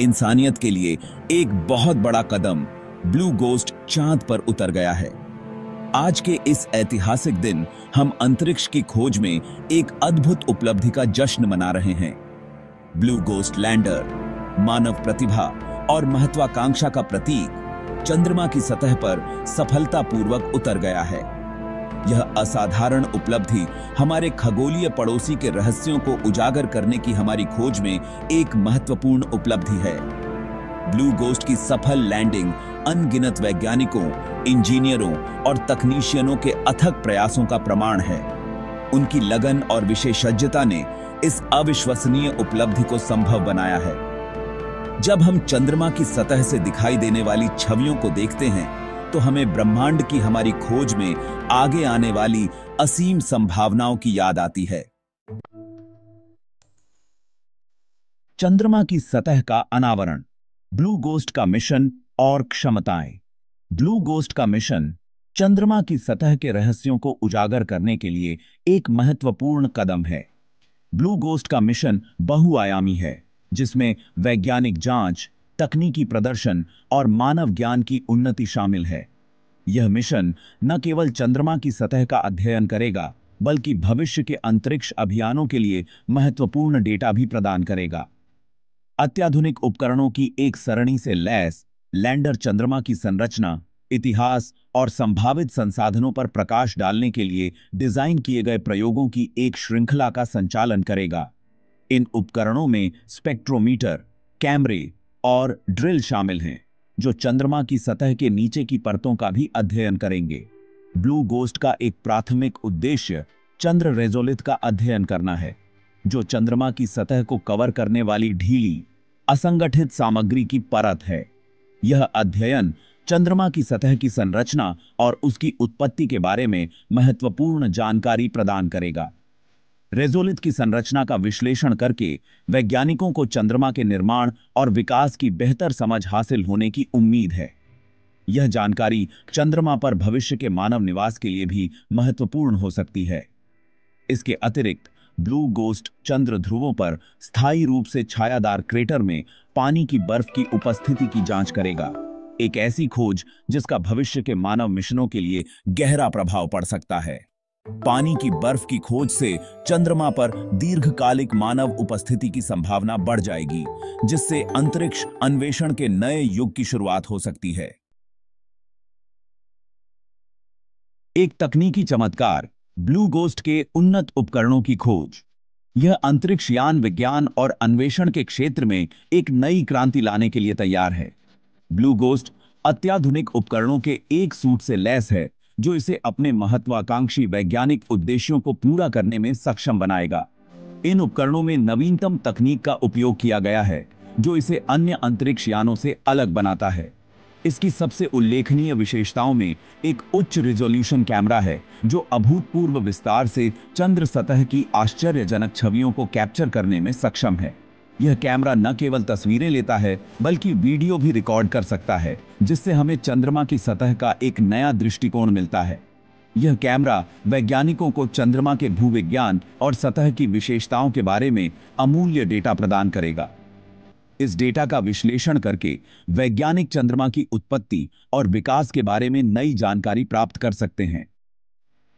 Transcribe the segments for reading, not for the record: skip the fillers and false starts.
इंसानियत के लिए एक बहुत बड़ा कदम ब्लू गोस्ट चांद पर उतर गया है। आज के इस ऐतिहासिक दिन हम अंतरिक्ष की खोज में एक अद्भुत उपलब्धि का जश्न मना रहे हैं। ब्लू गोस्ट लैंडर मानव प्रतिभा और महत्वाकांक्षा का प्रतीक चंद्रमा की सतह पर सफलतापूर्वक उतर गया है। यह असाधारण उपलब्धि हमारे खगोलीय पड़ोसी के रहस्यों को उजागर करने की हमारी खोज में एक महत्वपूर्ण उपलब्धि है। ब्लू गोस्ट की सफल लैंडिंग अनगिनत वैज्ञानिकों, इंजीनियरों और तकनीशियनों के अथक प्रयासों का प्रमाण है। उनकी लगन और विशेषज्ञता ने इस अविश्वसनीय उपलब्धि को संभव बनाया है। जब हम चंद्रमा की सतह से दिखाई देने वाली छवियों को देखते हैं तो हमें ब्रह्मांड की हमारी खोज में आगे आने वाली असीम संभावनाओं की याद आती है। चंद्रमा की सतह का अनावरण, ब्लू गोस्ट का मिशन और क्षमताएं। ब्लू गोस्ट का मिशन चंद्रमा की सतह के रहस्यों को उजागर करने के लिए एक महत्वपूर्ण कदम है। ब्लू गोस्ट का मिशन बहुआयामी है, जिसमें वैज्ञानिक जांच, तकनीकी प्रदर्शन और मानव ज्ञान की उन्नति शामिल है। यह मिशन न केवल चंद्रमा की सतह का अध्ययन करेगा, बल्कि भविष्य के अंतरिक्ष अभियानों के लिए महत्वपूर्ण डेटा भी प्रदान करेगा। अत्याधुनिक उपकरणों की एक सरणी से लैस लैंडर चंद्रमा की संरचना, इतिहास और संभावित संसाधनों पर प्रकाश डालने के लिए डिजाइन किए गए प्रयोगों की एक श्रृंखला का संचालन करेगा। इन उपकरणों में स्पेक्ट्रोमीटर, कैमरे और ड्रिल शामिल हैं, जो चंद्रमा की सतह के नीचे की परतों का भी अध्ययन करेंगे। ब्लू गोस्ट का एक प्राथमिक उद्देश्य चंद्र रेजोलिथ का अध्ययन करना है, जो चंद्रमा की सतह को कवर करने वाली ढीली, असंगठित सामग्री की परत है। यह अध्ययन चंद्रमा की सतह की संरचना और उसकी उत्पत्ति के बारे में महत्वपूर्ण जानकारी प्रदान करेगा। रेजोलिथ की संरचना का विश्लेषण करके वैज्ञानिकों को चंद्रमा के निर्माण और विकास की बेहतर समझ हासिल होने की उम्मीद है। यह जानकारी चंद्रमा पर भविष्य के मानव निवास के लिए भी महत्वपूर्ण हो सकती है। इसके अतिरिक्त ब्लू गोस्ट चंद्र ध्रुवों पर स्थायी रूप से छायादार क्रेटर में पानी की बर्फ की उपस्थिति की जांच करेगा, एक ऐसी खोज जिसका भविष्य के मानव मिशनों के लिए गहरा प्रभाव पड़ सकता है। पानी की बर्फ की खोज से चंद्रमा पर दीर्घकालिक मानव उपस्थिति की संभावना बढ़ जाएगी, जिससे अंतरिक्ष अन्वेषण के नए युग की शुरुआत हो सकती है। एक तकनीकी चमत्कार, ब्लू गोस्ट के उन्नत उपकरणों की खोज। यह अंतरिक्ष यान विज्ञान और अन्वेषण के क्षेत्र में एक नई क्रांति लाने के लिए तैयार है। ब्लू गोस्ट अत्याधुनिक उपकरणों के एक सूट से लैस है, जो इसे अपने महत्वाकांक्षी वैज्ञानिक उद्देश्यों को पूरा करने में सक्षम बनाएगा। इन उपकरणों में नवीनतम तकनीक का उपयोग किया गया है, जो इसे अन्य अंतरिक्ष यानों से अलग बनाता है। इसकी सबसे उल्लेखनीय विशेषताओं में एक उच्च रिजोल्यूशन कैमरा है, जो अभूतपूर्व विस्तार से चंद्र सतह की आश्चर्यजनक छवियों को कैप्चर करने में सक्षम है। यह कैमरा न केवल तस्वीरें लेता है, बल्कि वीडियो भी रिकॉर्ड कर सकता है, जिससे हमें चंद्रमा की सतह का एक नया दृष्टिकोण मिलता है। यह कैमरा वैज्ञानिकों को चंद्रमा के भूविज्ञान और सतह की विशेषताओं के बारे में अमूल्य डेटा प्रदान करेगा। इस डेटा का विश्लेषण करके वैज्ञानिक चंद्रमा की उत्पत्ति और विकास के बारे में नई जानकारी प्राप्त कर सकते हैं।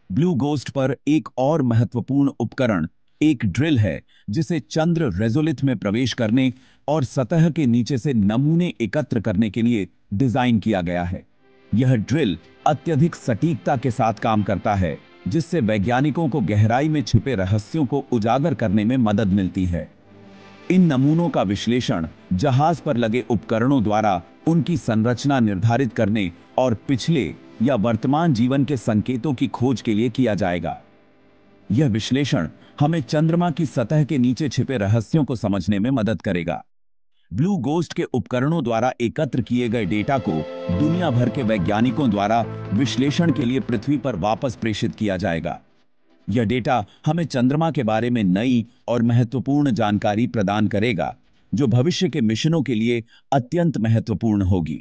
ब्लू गोस्ट पर एक और महत्वपूर्ण उपकरण एक ड्रिल है, जिसे चंद्र रेजोलिथ में प्रवेश करने और सतह के नीचे से नमूने एकत्र करने के लिए डिजाइन किया गया है। यह ड्रिल अत्यधिक सटीकता के साथ काम करता है, जिससे वैज्ञानिकों को गहराई में छिपे रहस्यों को उजागर करने में मदद मिलती है। इन नमूनों का विश्लेषण जहाज पर लगे उपकरणों द्वारा उनकी संरचना निर्धारित करने और पिछले या वर्तमान जीवन के संकेतों की खोज के लिए किया जाएगा। यह विश्लेषण हमें चंद्रमा की सतह के नीचे छिपे रहस्यों को समझने में मदद करेगा। ब्लू गोस्ट के उपकरणों द्वारा एकत्र किए गए डेटा को दुनिया भर के वैज्ञानिकों द्वारा विश्लेषण के लिए पृथ्वी पर वापस प्रेषित किया जाएगा। यह डेटा हमें चंद्रमा के बारे में नई और महत्वपूर्ण जानकारी प्रदान करेगा, जो भविष्य के मिशनों के लिए अत्यंत महत्वपूर्ण होगी।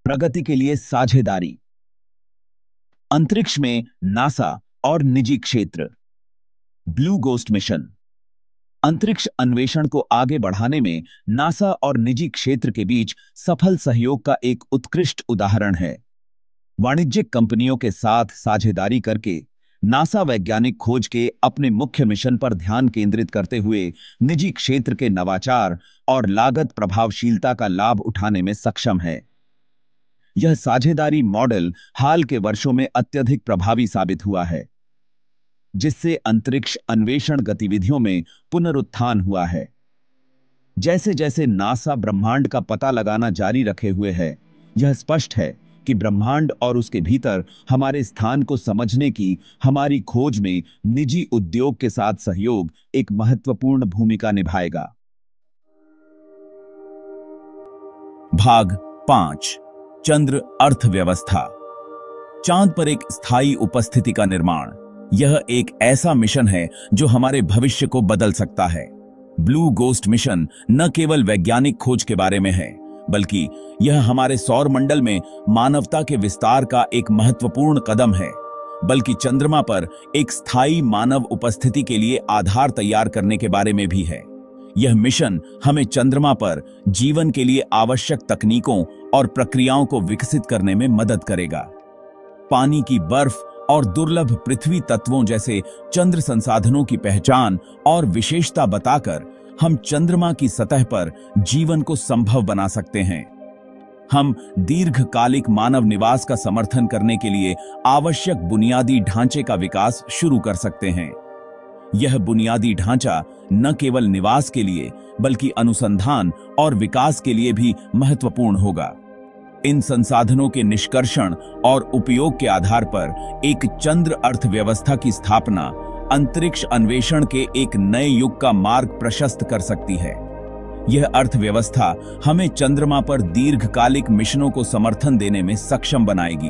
प्रगति के लिए साझेदारी। अंतरिक्ष में नासा और निजी क्षेत्र। Blue ghost mission. अंतरिक्ष अन्वेषण को आगे बढ़ाने में नासा और निजी क्षेत्र के बीच सफल सहयोग का एक उत्कृष्ट उदाहरण है। वाणिज्यिक कंपनियों के साथ साझेदारी करके नासा वैज्ञानिक खोज के अपने मुख्य मिशन पर ध्यान केंद्रित करते हुए निजी क्षेत्र के नवाचार और लागत प्रभावशीलता का लाभ उठाने में सक्षम है। यह साझेदारी मॉडल हाल के वर्षों में अत्यधिक प्रभावी साबित हुआ है, जिससे अंतरिक्ष अन्वेषण गतिविधियों में पुनरुत्थान हुआ है। जैसे जैसे नासा ब्रह्मांड का पता लगाना जारी रखे हुए है, यह स्पष्ट है कि ब्रह्मांड और उसके भीतर हमारे स्थान को समझने की हमारी खोज में निजी उद्योग के साथ सहयोग एक महत्वपूर्ण भूमिका निभाएगा। भाग 5, चंद्र अर्थव्यवस्था। चांद पर एक स्थायी उपस्थिति का निर्माण। यह एक ऐसा मिशन है जो हमारे भविष्य को बदल सकता है। ब्लू गोस्ट मिशन न केवल वैज्ञानिक खोज के बारे में है, बल्कि यह हमारे सौर मंडल में मानवता के विस्तार का एक महत्वपूर्ण कदम है, बल्कि चंद्रमा पर एक स्थायी मानव उपस्थिति के लिए आधार तैयार करने के बारे में भी है। यह मिशन हमें चंद्रमा पर जीवन के लिए आवश्यक तकनीकों और प्रक्रियाओं को विकसित करने में मदद करेगा। पानी की बर्फ और दुर्लभ पृथ्वी तत्वों जैसे चंद्र संसाधनों की पहचान और विशेषता बताकर हम चंद्रमा की सतह पर जीवन को संभव बना सकते हैं। हम दीर्घकालिक मानव निवास का समर्थन करने के लिए आवश्यक बुनियादी ढांचे का विकास शुरू कर सकते हैं। यह बुनियादी ढांचा न केवल निवास के लिए बल्कि अनुसंधान और विकास के लिए भी महत्वपूर्ण होगा। इन संसाधनों के निष्कर्षण और उपयोग के आधार पर एक चंद्र अर्थव्यवस्था की स्थापना अंतरिक्ष अन्वेषण के एक नए युग का मार्ग प्रशस्त कर सकती है। यह अर्थव्यवस्था हमें चंद्रमा पर दीर्घकालिक मिशनों को समर्थन देने में सक्षम बनाएगी,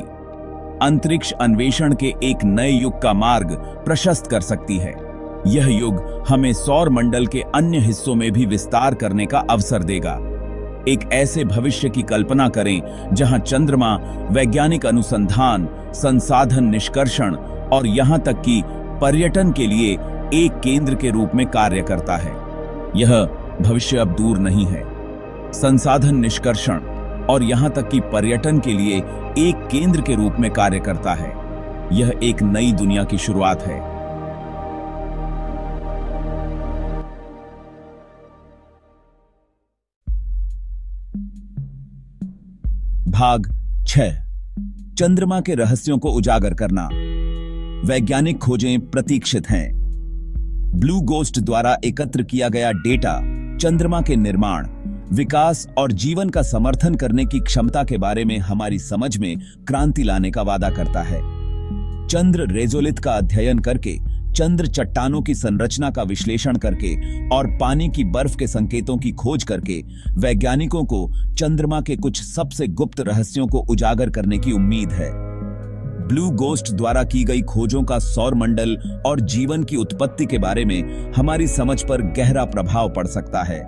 अंतरिक्ष अन्वेषण के एक नए युग का मार्ग प्रशस्त कर सकती है। यह युग हमें सौर मंडल के अन्य हिस्सों में भी विस्तार करने का अवसर देगा। एक ऐसे भविष्य की कल्पना करें जहां चंद्रमा वैज्ञानिक अनुसंधान, संसाधन निष्कर्षण और यहां तक कि पर्यटन के लिए एक केंद्र के रूप में कार्य करता है। यह भविष्य अब दूर नहीं है। संसाधन निष्कर्षण और यहां तक कि पर्यटन के लिए एक केंद्र के रूप में कार्य करता है। यह एक नई दुनिया की शुरुआत है। भाग 6, चंद्रमा के रहस्यों को उजागर करना। वैज्ञानिक खोजें प्रतीक्षित हैं। ब्लू गोस्ट द्वारा एकत्र किया गया डेटा चंद्रमा के निर्माण, विकास और जीवन का समर्थन करने की क्षमता के बारे में हमारी समझ में क्रांति लाने का वादा करता है। चंद्र रेजोलिथ का अध्ययन करके, चंद्र चट्टानों की संरचना का विश्लेषण करके और पानी की बर्फ के संकेतों की खोज करके वैज्ञानिकों को चंद्रमा के कुछ सबसे गुप्त रहस्यों को उजागर करने की उम्मीद है। ब्लू गोस्ट द्वारा की गई खोजों का सौर मंडल और जीवन की उत्पत्ति के बारे में हमारी समझ पर गहरा प्रभाव पड़ सकता है।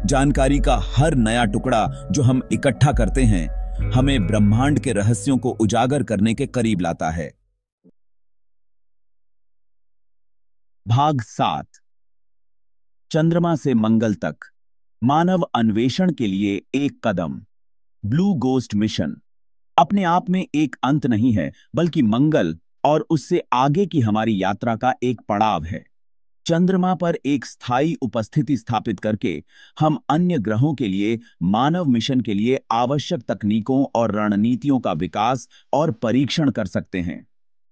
जानकारी का हर नया टुकड़ा जो हम इकट्ठा करते हैं, हमें ब्रह्मांड के रहस्यों को उजागर करने के करीब लाता है। भाग 7, चंद्रमा से मंगल तक, मानव अन्वेषण के लिए एक कदम। ब्लू गोस्ट मिशन अपने आप में एक अंत नहीं है, बल्कि मंगल और उससे आगे की हमारी यात्रा का एक पड़ाव है। चंद्रमा पर एक स्थायी उपस्थिति स्थापित करके हम अन्य ग्रहों के लिए मानव मिशन के लिए आवश्यक तकनीकों और रणनीतियों का विकास और परीक्षण कर सकते हैं।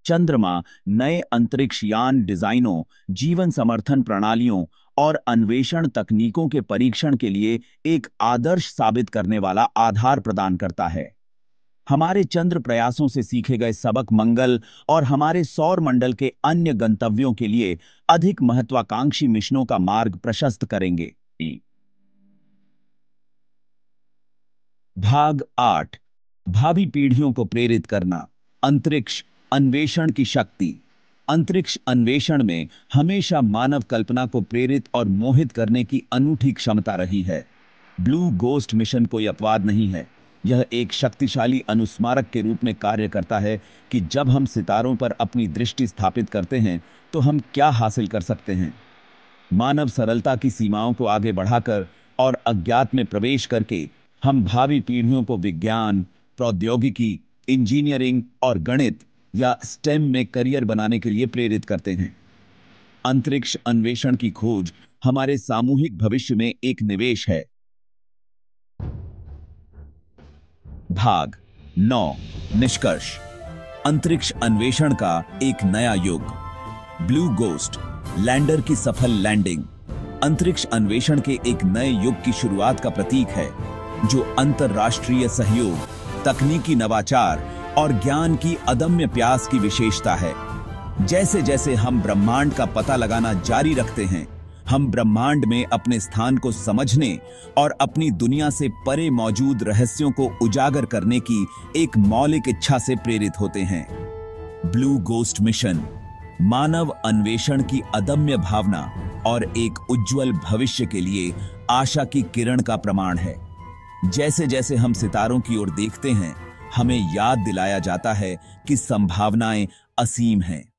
चंद्रमा नए अंतरिक्ष यान डिजाइनों, जीवन समर्थन प्रणालियों और अन्वेषण तकनीकों के परीक्षण के लिए एक आदर्श साबित करने वाला आधार प्रदान करता है। हमारे चंद्र प्रयासों से सीखे गए सबक मंगल और हमारे सौर मंडल के अन्य गंतव्यों के लिए अधिक महत्वाकांक्षी मिशनों का मार्ग प्रशस्त करेंगे। भाग 8, भावी पीढ़ियों को प्रेरित करना। अंतरिक्ष अन्वेषण की शक्ति। अंतरिक्ष अन्वेषण में हमेशा मानव कल्पना को प्रेरित और मोहित करने की अनूठी क्षमता रही है। ब्लू गोस्ट मिशन कोई अपवाद नहीं है। यह एक शक्तिशाली अनुस्मारक के रूप में कार्य करता है कि जब हम सितारों पर अपनी दृष्टि स्थापित करते हैं तो हम क्या हासिल कर सकते हैं। मानव सरलता की सीमाओं को आगे बढ़ाकर और अज्ञात में प्रवेश करके हम भावी पीढ़ियों को विज्ञान, प्रौद्योगिकी, इंजीनियरिंग और गणित या स्टेम में करियर बनाने के लिए प्रेरित करते हैं। अंतरिक्ष अन्वेषण की खोज हमारे सामूहिक भविष्य में एक निवेश है। भाग 9 निष्कर्ष। अंतरिक्ष अन्वेषण का एक नया युग। ब्लू गोस्ट लैंडर की सफल लैंडिंग अंतरिक्ष अन्वेषण के एक नए युग की शुरुआत का प्रतीक है, जो अंतरराष्ट्रीय सहयोग, तकनीकी नवाचार और ज्ञान की अदम्य प्यास की विशेषता है। जैसे जैसे हम ब्रह्मांड का पता लगाना जारी रखते हैं, हम ब्रह्मांड में अपने स्थान को समझने और अपनी दुनिया से परे मौजूद रहस्यों को उजागर करने की एक मौलिक इच्छा से प्रेरित होते हैं। ब्लू गोस्ट मिशन मानव अन्वेषण की अदम्य भावना और एक उज्जवल भविष्य के लिए आशा की किरण का प्रमाण है। जैसे जैसे हम सितारों की ओर देखते हैं, हमें याद दिलाया जाता है कि संभावनाएं असीम हैं।